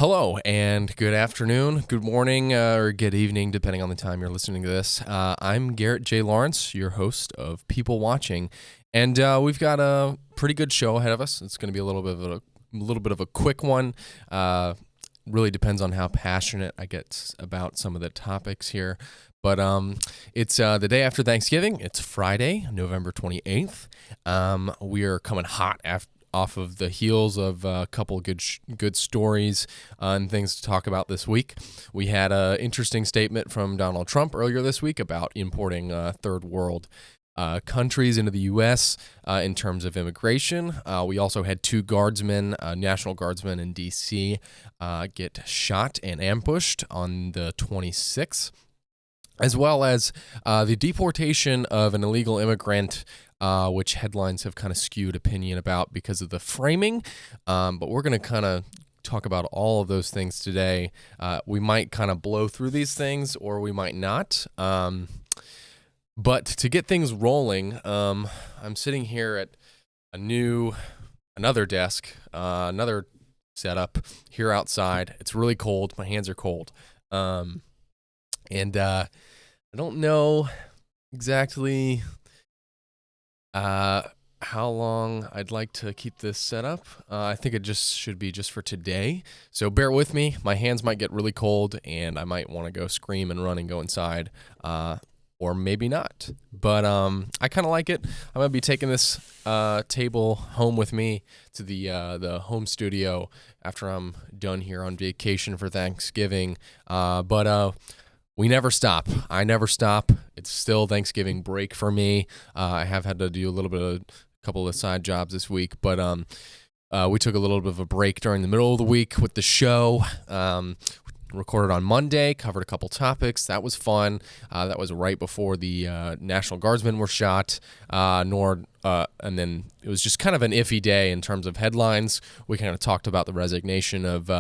Hello and good afternoon, good morning, or good evening, depending on the time you're listening to this. I'm Garrett J. Lawrence, your host of People Watching, and we've got a pretty good show ahead of us. It's going to be a little bit of a quick one. Really depends on how passionate I get about some of the topics here. But it's the day after Thanksgiving. It's Friday, November 28th. We are coming hot off of the heels of a couple good stories and things to talk about this week. We had an interesting statement from Donald Trump earlier this week about importing third world countries into the U.S. In terms of immigration. We also had two guardsmen, National Guardsmen in D.C., get shot and ambushed on the 26th, as well as the deportation of an illegal immigrant, which headlines have kind of skewed opinion about because of the framing. But we're going to kind of talk about all of those things today. We might kind of blow through these things or we might not. But to get things rolling, I'm sitting here at another desk, another setup here outside. It's really cold. My hands are cold. And I don't know exactly how long I'd like to keep this set up. I think it just should be just for today. So bear with me. My hands might get really cold and I might want to go scream and run and go inside. Or maybe not. But I kind of like it. I'm going to be taking this table home with me to the home studio after I'm done here on vacation for Thanksgiving. But we never stop. I never stop. It's still Thanksgiving break for me. I have had to do a couple of side jobs this week, but we took a little bit of a break during the middle of the week with the show. Recorded on Monday, covered a couple topics. That was fun. That was right before the National Guardsmen were shot. And then it was just kind of an iffy day in terms of headlines. We kind of talked about the resignation of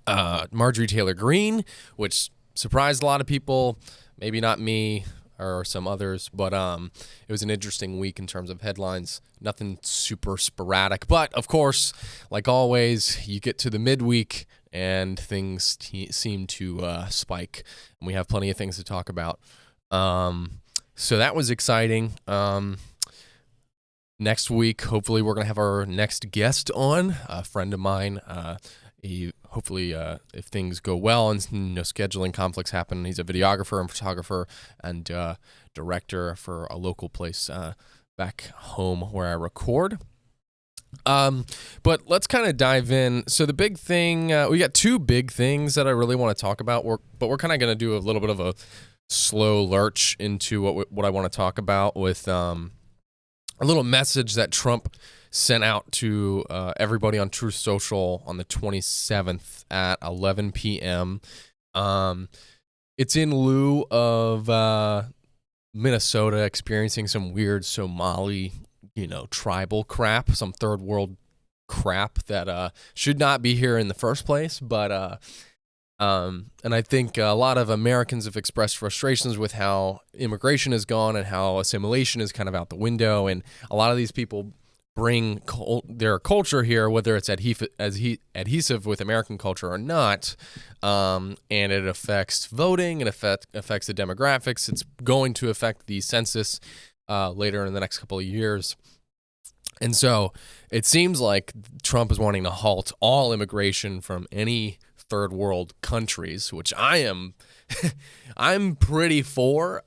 Marjorie Taylor Greene, which surprised a lot of people. Maybe not me or some others, but it was an interesting week in terms of headlines. Nothing super sporadic, but of course, like always, you get to the midweek and things seem to spike, and we have plenty of things to talk about. So that was exciting. Next week, hopefully, we're going to have our next guest on, a friend of mine. Hopefully, if things go well and no scheduling conflicts happen, he's a videographer and photographer and director for a local place back home where I record. But let's kind of dive in. So the big thing, we got two big things that I really want to talk about, but we're kind of going to do a little bit of a slow lurch into what I want to talk about with a little message that Trump sent out to everybody on Truth Social on the 27th at 11 p.m. It's in lieu of Minnesota experiencing some weird Somali tribal crap, some third world crap that should not be here in the first place. But and I think a lot of Americans have expressed frustrations with how immigration has gone and how assimilation is kind of out the window. And a lot of these people bring their culture here, whether it's adhesive with American culture or not, and it affects voting, it affects the demographics. It's going to affect the census later in the next couple of years. And so it seems like Trump is wanting to halt all immigration from any third world countries, which I'm pretty for.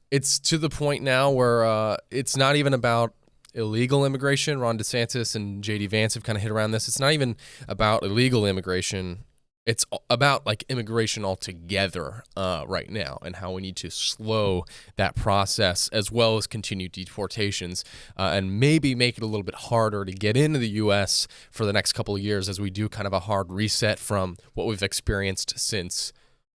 It's to the point now where it's not even about illegal immigration. Ron DeSantis and J.D. Vance have kind of hit around this. It's not even about illegal immigration. It's about like immigration altogether right now and how we need to slow that process as well as continue deportations and maybe make it a little bit harder to get into the U.S. for the next couple of years as we do kind of a hard reset from what we've experienced since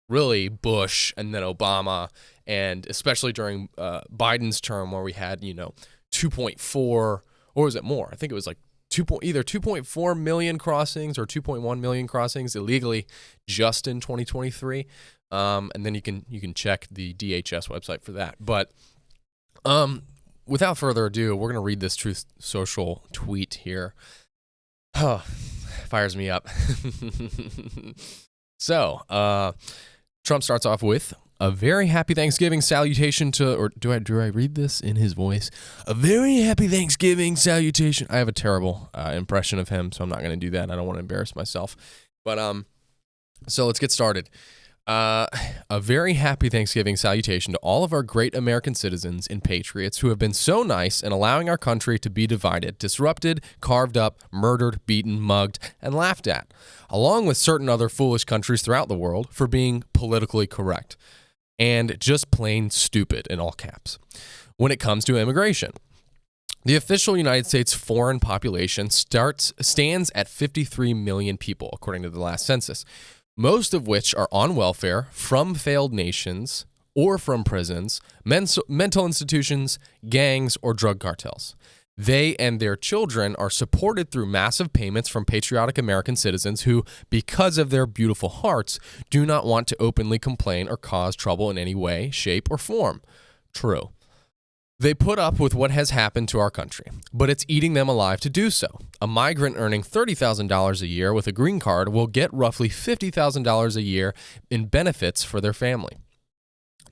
really Bush and then Obama, and especially during Biden's term where we had, 2.4, or was it more? I think it was like either 2.4 million crossings or 2.1 million crossings illegally just in 2023. And then you can check the DHS website for that. But without further ado, we're going to read this Truth Social tweet here. fires me up. So, Trump starts off with a very happy Thanksgiving salutation to, or do I read this in his voice? A very happy Thanksgiving salutation. I have a terrible impression of him, so I'm not going to do that. I don't want to embarrass myself. But so let's get started. A very happy Thanksgiving salutation to all of our great American citizens and patriots who have been so nice in allowing our country to be divided, disrupted, carved up, murdered, beaten, mugged, and laughed at, along with certain other foolish countries throughout the world for being politically correct and just plain stupid in all caps when it comes to immigration. The official United States foreign population stands at 53 million people, according to the last census, most of which are on welfare from failed nations or from prisons, mental institutions, gangs, or drug cartels. They and their children are supported through massive payments from patriotic American citizens who, because of their beautiful hearts, do not want to openly complain or cause trouble in any way, shape, or form. True. They put up with what has happened to our country, but it's eating them alive to do so. A migrant earning $30,000 a year with a green card will get roughly $50,000 a year in benefits for their family.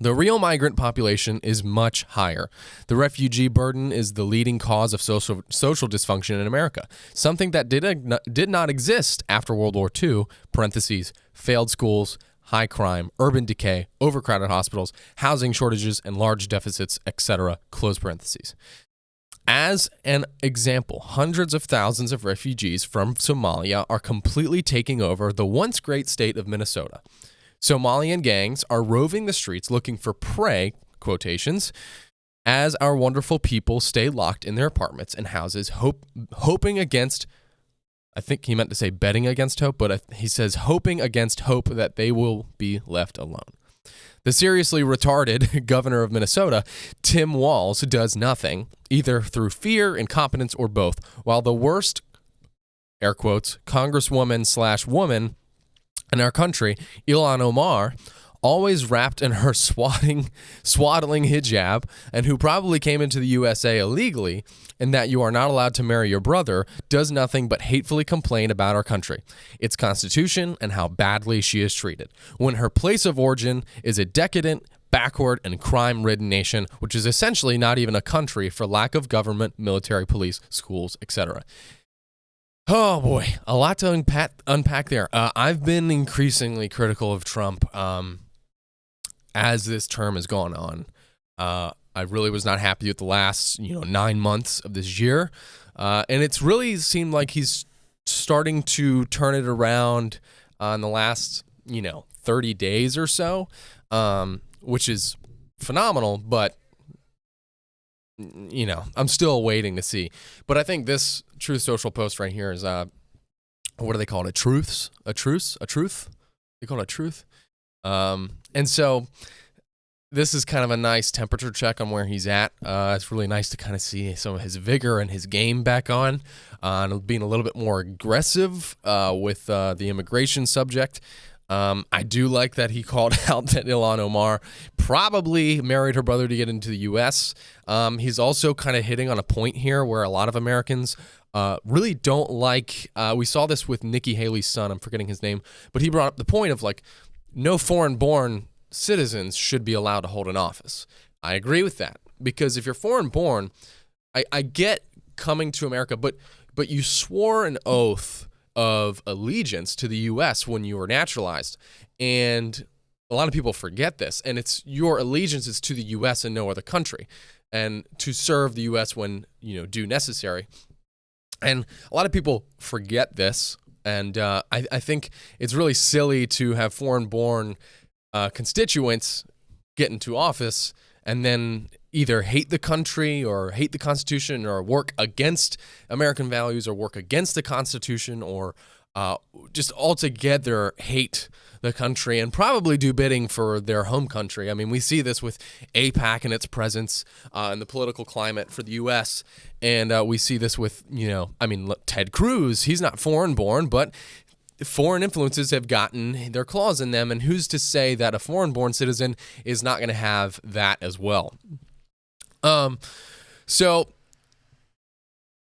The real migrant population is much higher. The refugee burden is the leading cause of social dysfunction in America, something that did not exist after World War II, parentheses, failed schools, high crime, urban decay, overcrowded hospitals, housing shortages, and large deficits, etc., close parentheses. As an example, hundreds of thousands of refugees from Somalia are completely taking over the once great state of Minnesota. Somalian gangs are roving the streets looking for prey, quotations, as our wonderful people stay locked in their apartments and houses, hoping against, I think he meant to say betting against hope, but he says hoping against hope that they will be left alone. The seriously retarded governor of Minnesota, Tim Walz, does nothing, either through fear, incompetence, or both, while the worst, air quotes, congresswoman/woman in our country, Ilhan Omar, always wrapped in her swaddling hijab, and who probably came into the USA illegally, and that you are not allowed to marry your brother, does nothing but hatefully complain about our country, its constitution, and how badly she is treated, when her place of origin is a decadent, backward, and crime-ridden nation, which is essentially not even a country for lack of government, military, police, schools, etc. Oh boy, a lot to unpack there. I've been increasingly critical of Trump as this term has gone on. I really was not happy with the last 9 months of this year, and it's really seemed like he's starting to turn it around in the last 30 days or so, which is phenomenal. But I'm still waiting to see. But I think this Truth Social post right here is what do they call it? A truth? They call it a truth. And so this is kind of a nice temperature check on where he's at. It's really nice to kind of see some of his vigor and his game back on, and being a little bit more aggressive with the immigration subject. I do like that he called out that Ilhan Omar probably married her brother to get into the U.S. He's also kind of hitting on a point here where a lot of Americans really don't like, we saw this with Nikki Haley's son, I'm forgetting his name, but he brought up the point of no foreign-born citizens should be allowed to hold an office. I agree with that, because if you're foreign-born, I get coming to America, but you swore an oath of allegiance to the U.S. when you were naturalized, and a lot of people forget this, and it's your allegiance is to the U.S. and no other country, and to serve the U.S. when due necessary. And a lot of people forget this, and I think it's really silly to have foreign-born constituents get into office and then either hate the country or hate the Constitution or work against American values or work against the Constitution or just altogether hate the country and probably do bidding for their home country. I mean, we see this with AIPAC and its presence in the political climate for the U.S., and we see this with, look, Ted Cruz, he's not foreign-born, but foreign influences have gotten their claws in them, and who's to say that a foreign-born citizen is not going to have that as well? So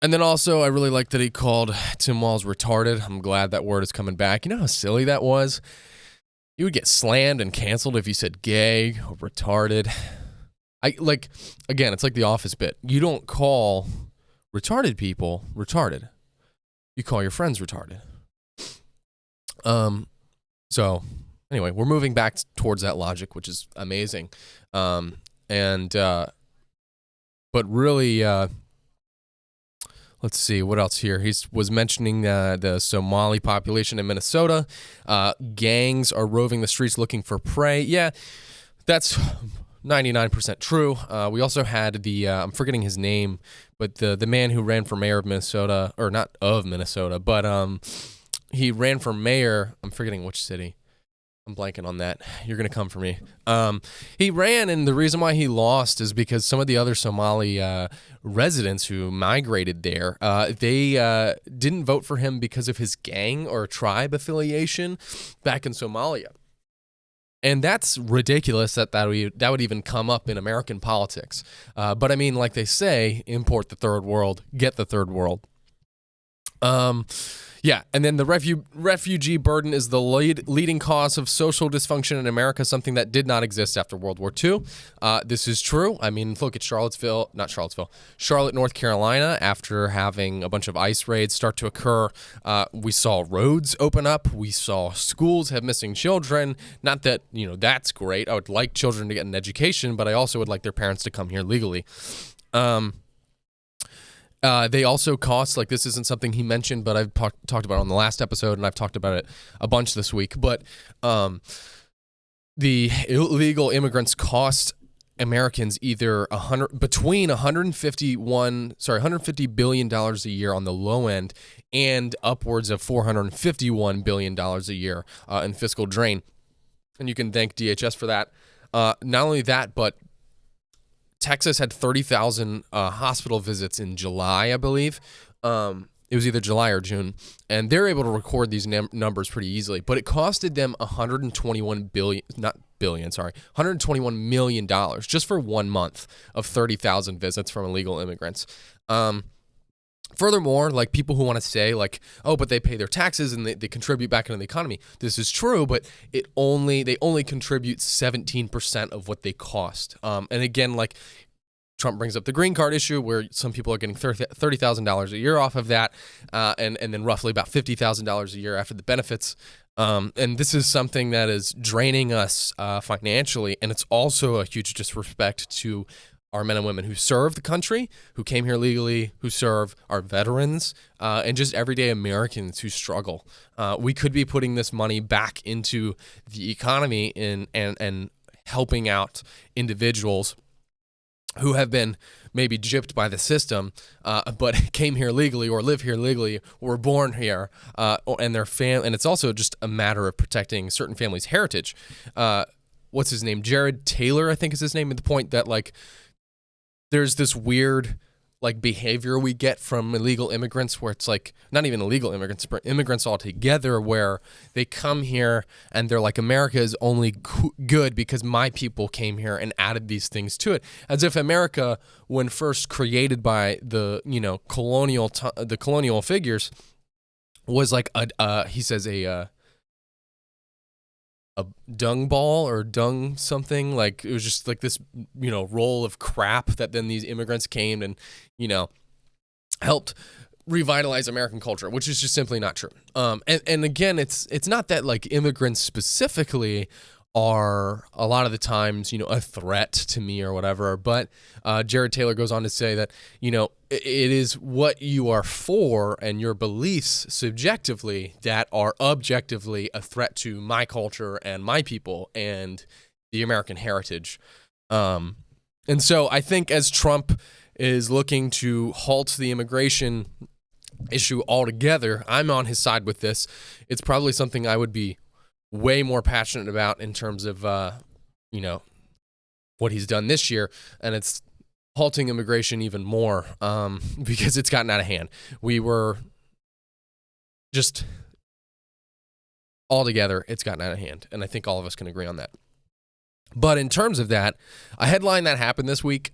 And then also, I really like that he called Tim Walz retarded. I'm glad that word is coming back. You know how silly that was? You would get slammed and canceled if you said gay or retarded. Again, it's like the Office bit. You don't call retarded people retarded. You call your friends retarded. So anyway, we're moving back towards that logic, which is amazing. But really, let's see what else here. He was mentioning the Somali population in Minnesota. Gangs are roving the streets looking for prey. Yeah, that's 99% true. We also had I'm forgetting his name, but the man who ran for mayor of Minnesota, or not of Minnesota, but he ran for mayor. I'm forgetting which city. I'm blanking on that. You're going to come for me. He ran, and the reason why he lost is because some of the other Somali residents who migrated there, they didn't vote for him because of his gang or tribe affiliation back in Somalia. And that's ridiculous that would even come up in American politics. But I mean, like they say, import the third world, get the third world. Yeah, and then the refugee burden is the leading cause of social dysfunction in America, something that did not exist after World War II. This is true. I mean, look at Charlotte, North Carolina. After having a bunch of ICE raids start to occur, we saw roads open up. We saw schools have missing children. Not that, that's great. I would like children to get an education, but I also would like their parents to come here legally. They also cost, this isn't something he mentioned, but I've talked about it on the last episode, and I've talked about it a bunch this week, but the illegal immigrants cost Americans either between $150 billion a year on the low end and upwards of $451 billion a year in fiscal drain. And you can thank DHS for that. Not only that, but Texas had 30,000 hospital visits in July, I believe. It was either July or June, and they're able to record these numbers pretty easily. But it costed them $121 million just for 1 month of 30,000 visits from illegal immigrants. Furthermore, people who want to say but they pay their taxes and they contribute back into the economy. This is true, but they only contribute 17% of what they cost. And again, Trump brings up the green card issue where some people are getting $30,000 a year off of that, and then roughly about $50,000 a year after the benefits. And this is something that is draining us financially, and it's also a huge disrespect to our men and women who serve the country, who came here legally, who serve, our veterans, and just everyday Americans who struggle. We could be putting this money back into the economy and helping out individuals who have been maybe gypped by the system, but came here legally or live here legally or were born here, and their and it's also just a matter of protecting certain families' heritage. What's his name? Garrett Taylor, I think is his name, at the point that there's this weird behavior we get from illegal immigrants where it's not even illegal immigrants, but immigrants altogether, where they come here and they're America is only good because my people came here and added these things to it, as if America, when first created by the colonial figures, was a dung ball or dung something. It was just this roll of crap that then these immigrants came and helped revitalize American culture, which is just simply not true. And again, it's not that immigrants specifically are a lot of the times, a threat to me or whatever. But Jared Taylor goes on to say that, it is what you are for and your beliefs subjectively that are objectively a threat to my culture and my people and the American heritage. And so I think as Trump is looking to halt the immigration issue altogether, I'm on his side with this. It's probably something I would be way more passionate about in terms of, what he's done this year. And it's halting immigration even more because it's gotten out of hand. We were just altogether, it's gotten out of hand. And I think all of us can agree on that. But in terms of that, a headline that happened this week,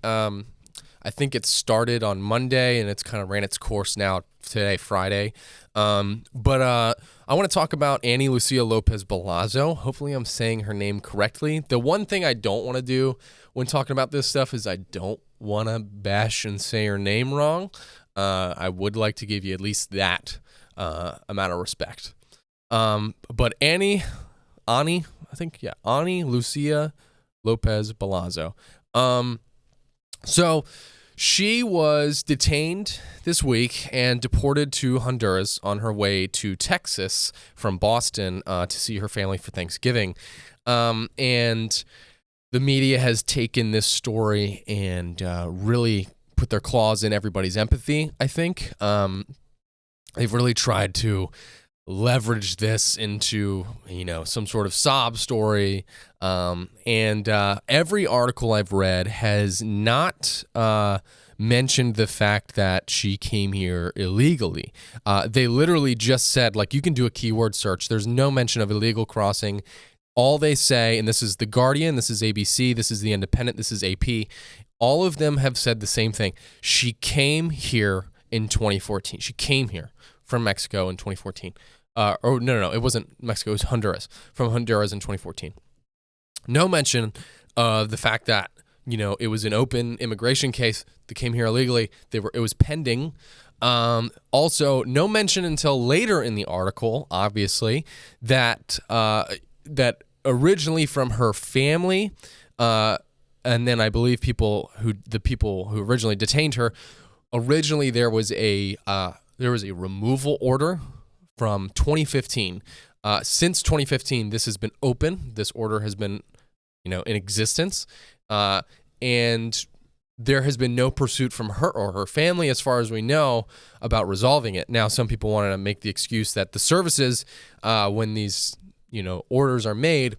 I think it started on Monday and it's kind of ran its course now today, Friday. But I want to talk about Annie Lucia Lopez Balazzo. Hopefully I'm saying her name correctly. The one thing I don't want to do when talking about this stuff is I don't want to bash and say her name wrong. I would like to give you at least that amount of respect. But Annie Lucia Lopez Balazzo. So she was detained this week and deported to Honduras on her way to Texas from Boston to see her family for Thanksgiving. And the media has taken this story and really put their claws in everybody's empathy, I think. They've really tried to leverage this into, some sort of sob story. And every article I've read has not mentioned the fact that she came here illegally. They literally just said, you can do a keyword search. There's no mention of illegal crossing. All they say, and this is The Guardian, this is ABC, this is The Independent, this is AP, all of them have said the same thing. She came here in 2014. She came here from Mexico in 2014. No, it wasn't Mexico, it was Honduras. From Honduras in 2014. No mention of the fact that, it was an open immigration case. They came here illegally. It was pending. Also, no mention until later in the article, obviously, that originally from her family, and then I believe the people who originally detained her, originally there was a removal order from 2015. Since 2015, this has been open. This order has been, in existence, and there has been no pursuit from her or her family, as far as we know, about resolving it. Now, some people wanted to make the excuse that the services, when these, orders are made,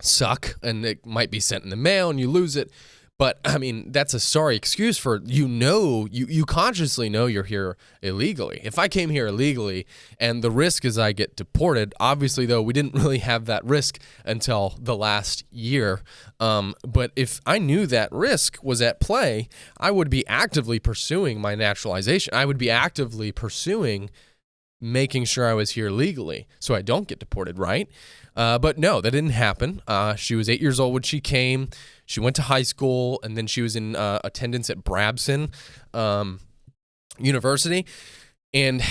suck, and it might be sent in the mail and you lose it. But, that's a sorry excuse for, you consciously know you're here illegally. If I came here illegally and the risk is I get deported, obviously, though, we didn't really have that risk until the last year. But if I knew that risk was at play, I would be actively pursuing my naturalization. I would be actively pursuing making sure I was here legally so I don't get deported, right? But no, that didn't happen. She was 8 years old when she came. She went to high school, and then she was in attendance at Brabson University. And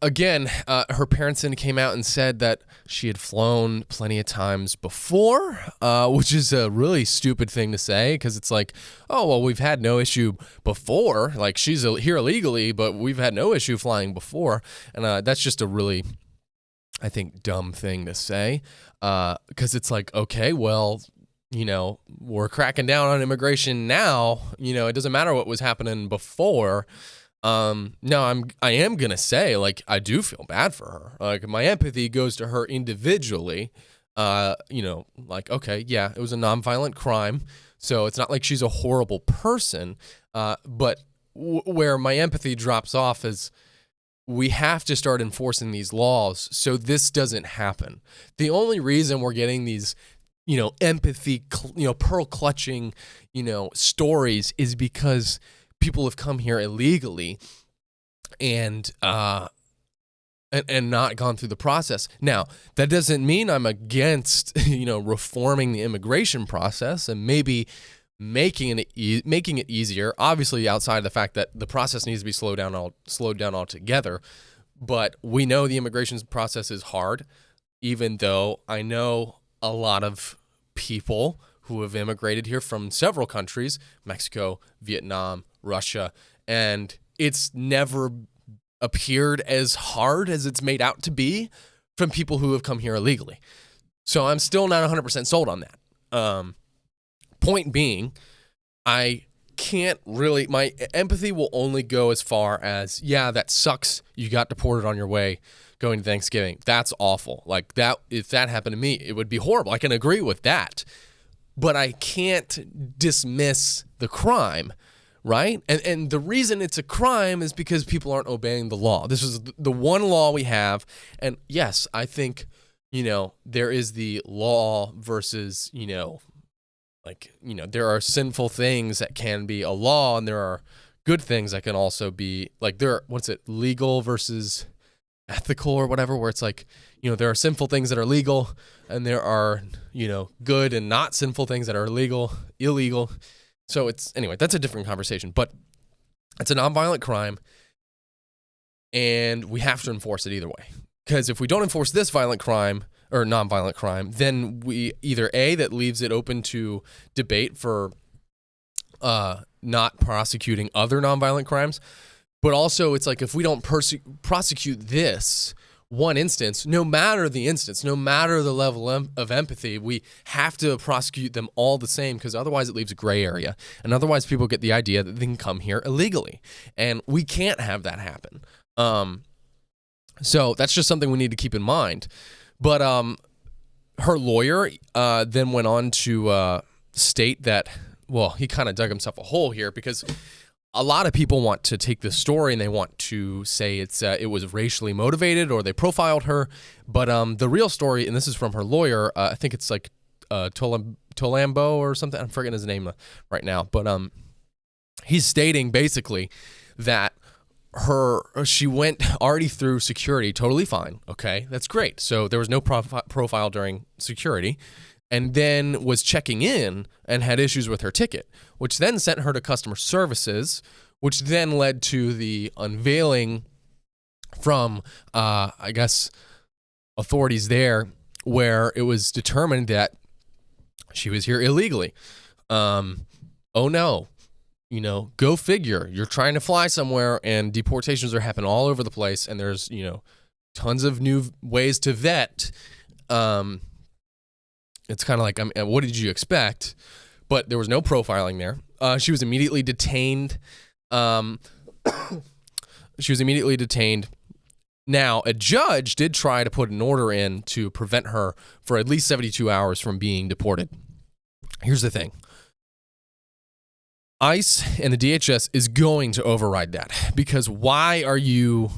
again, her parents then came out and said that she had flown plenty of times before, which is a really stupid thing to say, because it's like, oh, well, we've had no issue before. She's here illegally, but we've had no issue flying before. And that's just a really, I think, dumb thing to say, because it's like, okay, well, we're cracking down on immigration now. It doesn't matter what was happening before. No, I am gonna say, I do feel bad for her. My empathy goes to her individually. Okay, yeah, it was a nonviolent crime, so it's not like she's a horrible person. But where my empathy drops off is we have to start enforcing these laws so this doesn't happen. The only reason we're getting these, empathy, pearl clutching, stories is because people have come here illegally and not gone through the process. Now, that doesn't mean I'm against, reforming the immigration process and maybe making it easier. Obviously, outside of the fact that the process needs to be slowed down altogether. But we know the immigration process is hard, even though I know a lot of people who have immigrated here from several countries, Mexico, Vietnam, Russia, and it's never appeared as hard as it's made out to be from people who have come here illegally. So I'm still not 100% sold on that. Point being, I can't really, my empathy will only go as far as, yeah, that sucks. You got deported on your way going to Thanksgiving. That's awful. That, if that happened to me, it would be horrible. I can agree with that. But I can't dismiss the crime, right? And the reason it's a crime is because people aren't obeying the law. This is the one law we have. And yes, I think, there is the law versus, like, there are sinful things that can be a law, and there are good things that can also be like, legal versus ethical or whatever, where it's like, there are sinful things that are legal, and there are, good and not sinful things that are illegal. So anyway, that's a different conversation, but it's a nonviolent crime, and we have to enforce it either way. Because if we don't enforce this violent crime or nonviolent crime, then we either that leaves it open to debate for not prosecuting other nonviolent crimes, but also it's like if we don't prosecute this one instance, no matter the instance, no matter the level of empathy, we have to prosecute them all the same, because otherwise it leaves a gray area, and otherwise people get the idea that they can come here illegally, and we can't have that happen. So that's just something we need to keep in mind. But her lawyer then went on to state that, well, he kind of dug himself a hole here, because a lot of people want to take this story and they want to say it was racially motivated, or they profiled her. But the real story, and this is from her lawyer, I think it's like Tolambo or something. I'm forgetting his name right now. But he's stating basically that she went already through security totally fine. Okay, that's great. So there was no profile during security, and then was checking in and had issues with her ticket, which then sent her to customer services, which then led to the unveiling from, I guess, authorities there, where it was determined that she was here illegally. Oh no. Go figure. You're trying to fly somewhere, and deportations are happening all over the place, and there's, tons of new ways to vet. It's kind of like, what did you expect? But there was no profiling there. She was immediately detained. Now, a judge did try to put an order in to prevent her for at least 72 hours from being deported. Here's the thing. ICE and the DHS is going to override that, because why are you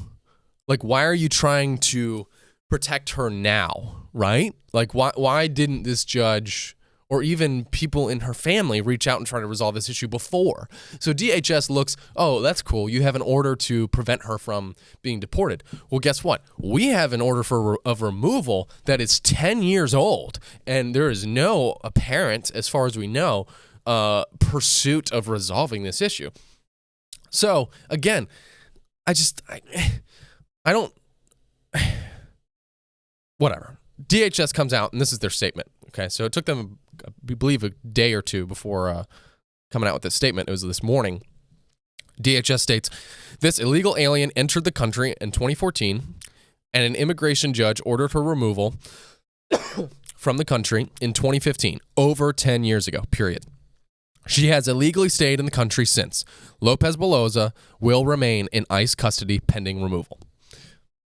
trying to protect her now, right? Like, why didn't this judge or even people in her family reach out and try to resolve this issue before? So DHS looks, oh, that's cool. You have an order to prevent her from being deported. Well, guess what? We have an order of removal that is 10 years old, and there is no apparent, as far as we know, pursuit of resolving this issue. So again, I don't, whatever. DHS comes out, and this is their statement. Okay, so it took them, I believe, a day or two before coming out with this statement. It was this morning. DHS states, this illegal alien entered the country in 2014, and an immigration judge ordered her removal from the country in 2015, over 10 years ago, period. She has illegally stayed in the country since. Lopez Baloza will remain in ICE custody pending removal.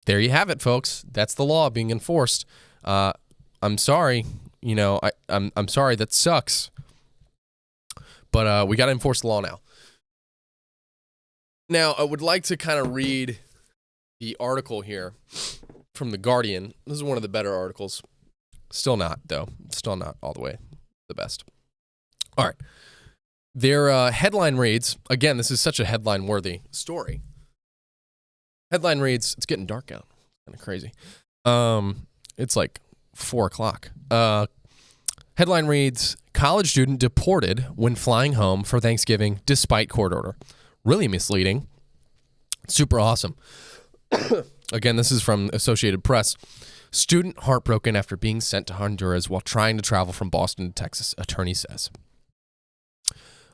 There you have it, folks. That's the law being enforced. I'm sorry. I'm sorry. That sucks. But we got to enforce the law now. Now, I would like to kind of read the article here from The Guardian. This is one of the better articles. Still not, though. Still not all the way the best. All right. Their headline reads, again, this is such a headline-worthy story. Headline reads, it's getting dark out. Kind of crazy. It's like 4 o'clock. Headline reads, college student deported when flying home for Thanksgiving despite court order. Really misleading. Super awesome. Again, this is from Associated Press. Student heartbroken after being sent to Honduras while trying to travel from Boston to Texas, attorney says.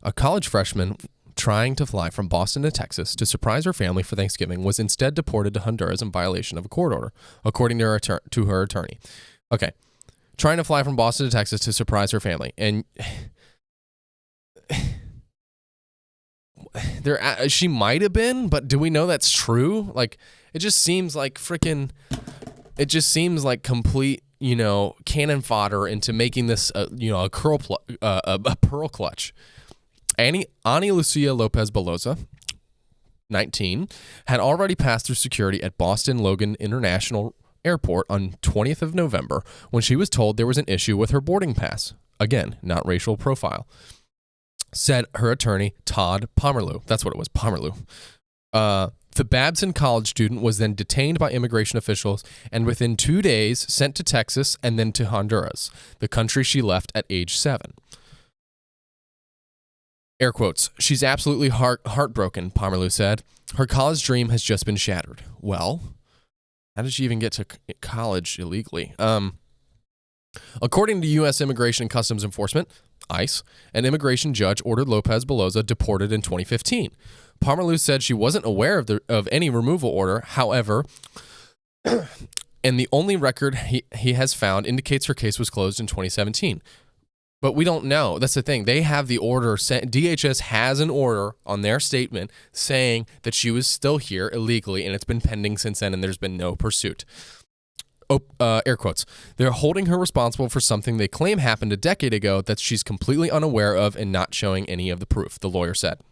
A college freshman trying to fly from Boston to Texas to surprise her family for Thanksgiving was instead deported to Honduras in violation of a court order, according to her attorney. Okay. Trying to fly from Boston to Texas to surprise her family. And she might have been, but do we know that's true? Like, it just seems like complete, cannon fodder into making this, a pearl clutch. Ani Lucia Lopez Baloza, 19, had already passed through security at Boston Logan International Airport on 20th of November when she was told there was an issue with her boarding pass. again, not racial profile, said her attorney, Todd Pomerleau. That's what it was, Pomerleau. The Babson College student was then detained by immigration officials and within 2 days sent to Texas and then to Honduras, the country she left at age 7. Air quotes, "She's absolutely heartbroken," Pomerleau said. "Her college dream has just been shattered." Well, how did she even get to college illegally? According to U.S. Immigration and Customs Enforcement, ICE, an immigration judge ordered Lopez Beloza deported in 2015. Pomerleau said she wasn't aware of any removal order. However, and the only record he has found indicates her case was closed in 2017. But we don't know. That's the thing. They have the order. DHS has an order on their statement saying that she was still here illegally, and it's been pending since then, and there's been no pursuit. Air quotes. "They're holding her responsible for something they claim happened a decade ago that she's completely unaware of and not showing any of the proof," the lawyer said.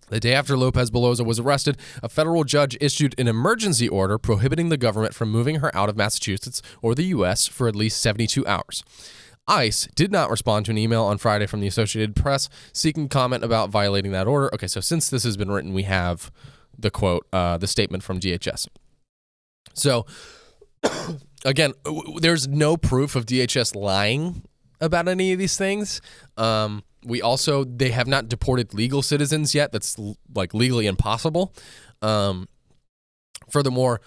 The day after Lopez Beloza was arrested, a federal judge issued an emergency order prohibiting the government from moving her out of Massachusetts or the U.S. for at least 72 hours. ICE did not respond to an email on Friday from the Associated Press seeking comment about violating that order. Okay, so since this has been written, we have the quote, the statement from DHS. So, again, there's no proof of DHS lying about any of these things. They have not deported legal citizens yet. That's like legally impossible. Furthermore,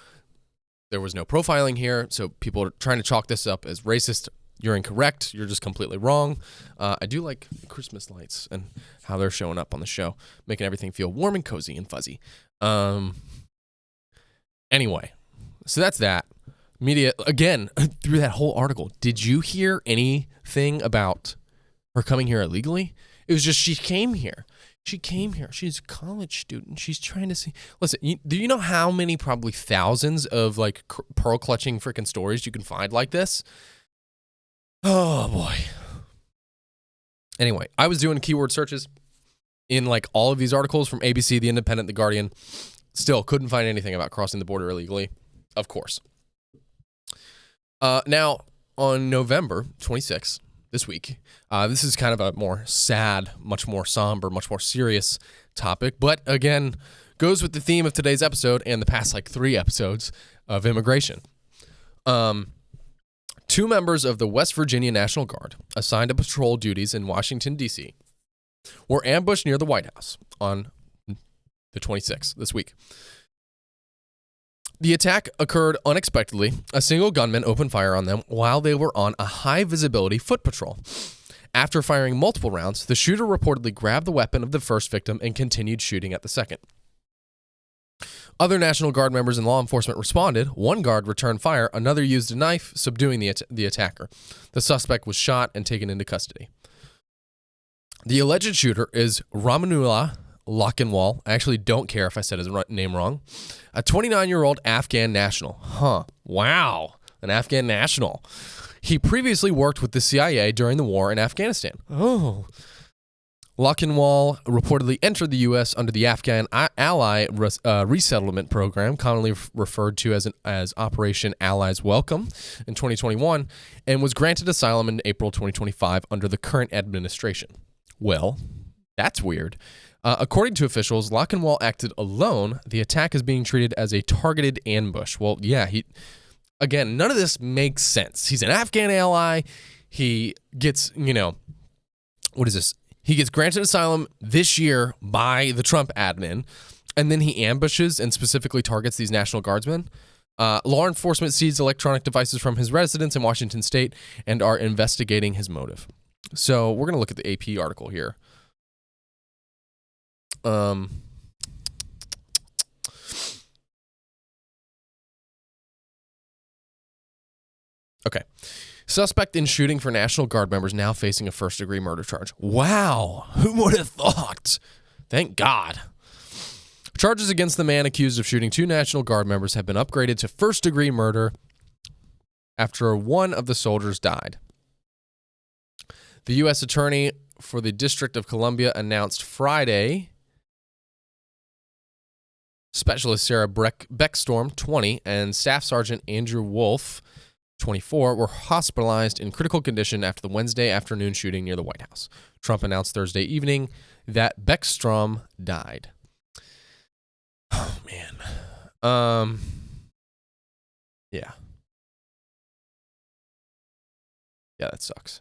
there was no profiling here, so people are trying to chalk this up as racist. You're incorrect. You're just completely wrong. I do like Christmas lights and how they're showing up on the show, making everything feel warm and cozy and fuzzy. Anyway, so that's that. Media, again, through that whole article, did you hear anything about her coming here illegally? It was just she came here. She came here. She's a college student. She's trying to see. Listen, do you know how many, probably thousands of like pearl clutching freaking stories you can find like this? Oh boy. Anyway, I was doing keyword searches in like all of these articles from ABC, The Independent, The Guardian. Still couldn't find anything about crossing the border illegally. Of course. Now, on November 26th, this week, this is kind of a more sad, much more somber, much more serious topic, but again, goes with the theme of today's episode and the past like 3 episodes of immigration. 2 members of the West Virginia National Guard assigned to patrol duties in Washington, D.C. were ambushed near the White House on the 26th, this week. The attack occurred unexpectedly. A single gunman opened fire on them while they were on a high-visibility foot patrol. After firing multiple rounds, the shooter reportedly grabbed the weapon of the first victim and continued shooting at the second. Other National Guard members and law enforcement responded. One guard returned fire. Another used a knife, subduing the attacker. The suspect was shot and taken into custody. The alleged shooter is Ramanullah Lakhanwal. I actually don't care if I said his name wrong. A 29-year-old Afghan national. Wow. An Afghan national. He previously worked with the CIA during the war in Afghanistan. Lakhanwal reportedly entered the U.S. under the Afghan Ally Resettlement Program, commonly referred to as Operation Allies Welcome, in 2021, and was granted asylum in April 2025 under the current administration. Well, that's weird. According to officials, Lakhanwal acted alone. The attack is being treated as a targeted ambush. Well, yeah, again, none of this makes sense. He's an Afghan ally. He gets, what is this? He gets granted asylum this year by the Trump admin, and then he ambushes and specifically targets these National Guardsmen. Law enforcement seized electronic devices from his residence in Washington state and are investigating his motive. So we're going to look at the AP article here. Okay. Suspect in shooting for National Guard members now facing a first-degree murder charge. Wow. Who would have thought? Thank God. Charges against the man accused of shooting 2 National Guard members have been upgraded to first-degree murder after one of the soldiers died. The U.S. Attorney for the District of Columbia announced Friday Specialist Sarah Beckstorm, 20, and Staff Sergeant Andrew Wolf, 24 were hospitalized in critical condition after the Wednesday afternoon shooting near the White House. Trump announced Thursday evening that Beckstrom died. Oh, man. Yeah. Yeah, that sucks.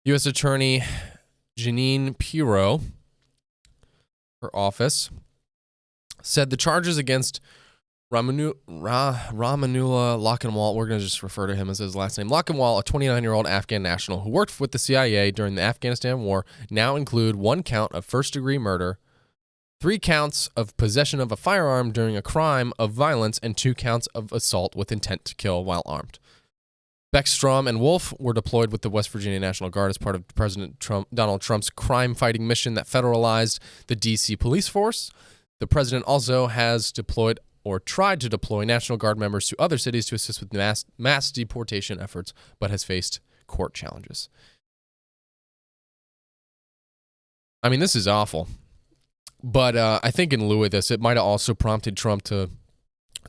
U.S. Attorney Jeanine Pirro, her office, said the charges against Ramanullah Lochinwal, we're going to just refer to him as his last name, Lochinwal, a 29-year-old Afghan national who worked with the CIA during the Afghanistan war, now include 1 count of first-degree murder, 3 counts of possession of a firearm during a crime of violence, and 2 counts of assault with intent to kill while armed. Beckstrom and Wolf were deployed with the West Virginia National Guard as part of Donald Trump's crime-fighting mission that federalized the D.C. police force. The president also has deployed or tried to deploy National Guard members to other cities to assist with mass deportation efforts, but has faced court challenges. I mean, this is awful. But I think in lieu of this, it might have also prompted Trump to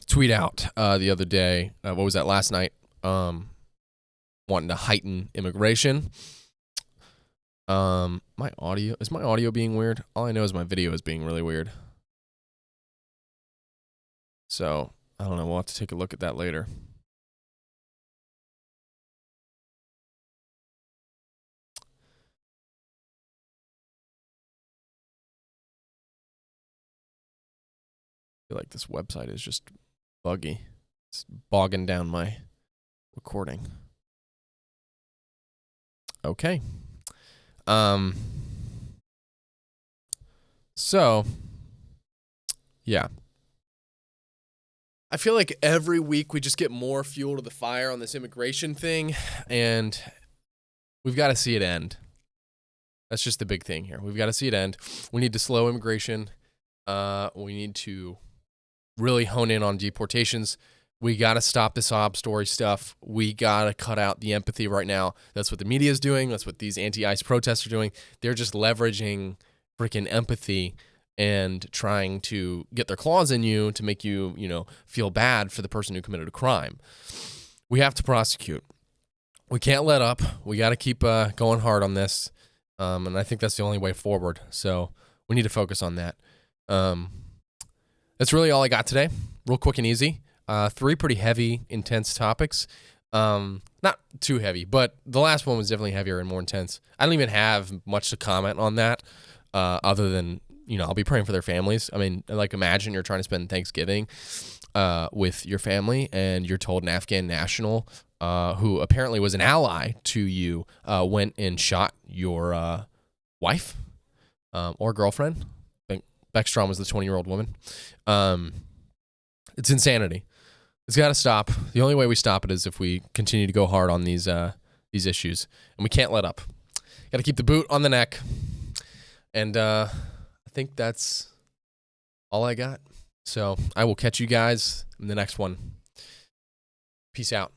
tweet out the other day, what was that, last night, wanting to heighten immigration. Is my audio being weird? All I know is my video is being really weird. So, I don't know. We'll have to take a look at that later. I feel like this website is just buggy. It's bogging down my recording. Okay. So, yeah. I feel like every week we just get more fuel to the fire on this immigration thing, and we've got to see it end. That's just the big thing here. We've got to see it end. We need to slow immigration. We need to really hone in on deportations. We got to stop this sob story stuff. We got to cut out the empathy right now. That's what the media is doing. That's what these anti-ICE protests are doing. They're just leveraging freaking empathy and trying to get their claws in you to make you, feel bad for the person who committed a crime. We have to prosecute. We can't let up. We got to keep going hard on this. And I think that's the only way forward. So we need to focus on that. That's really all I got today. Real quick and easy. 3 pretty heavy, intense topics. Not too heavy, but the last one was definitely heavier and more intense. I don't even have much to comment on that other than, I'll be praying for their families. I mean, imagine you're trying to spend Thanksgiving with your family and you're told an Afghan national who apparently was an ally to you went and shot your wife or girlfriend. I think Beckstrom was the 20-year-old woman. It's insanity. It's got to stop. The only way we stop it is if we continue to go hard on these issues, and we can't let up. Got to keep the boot on the neck, and I think that's all I got. So I will catch you guys in the next one. Peace out.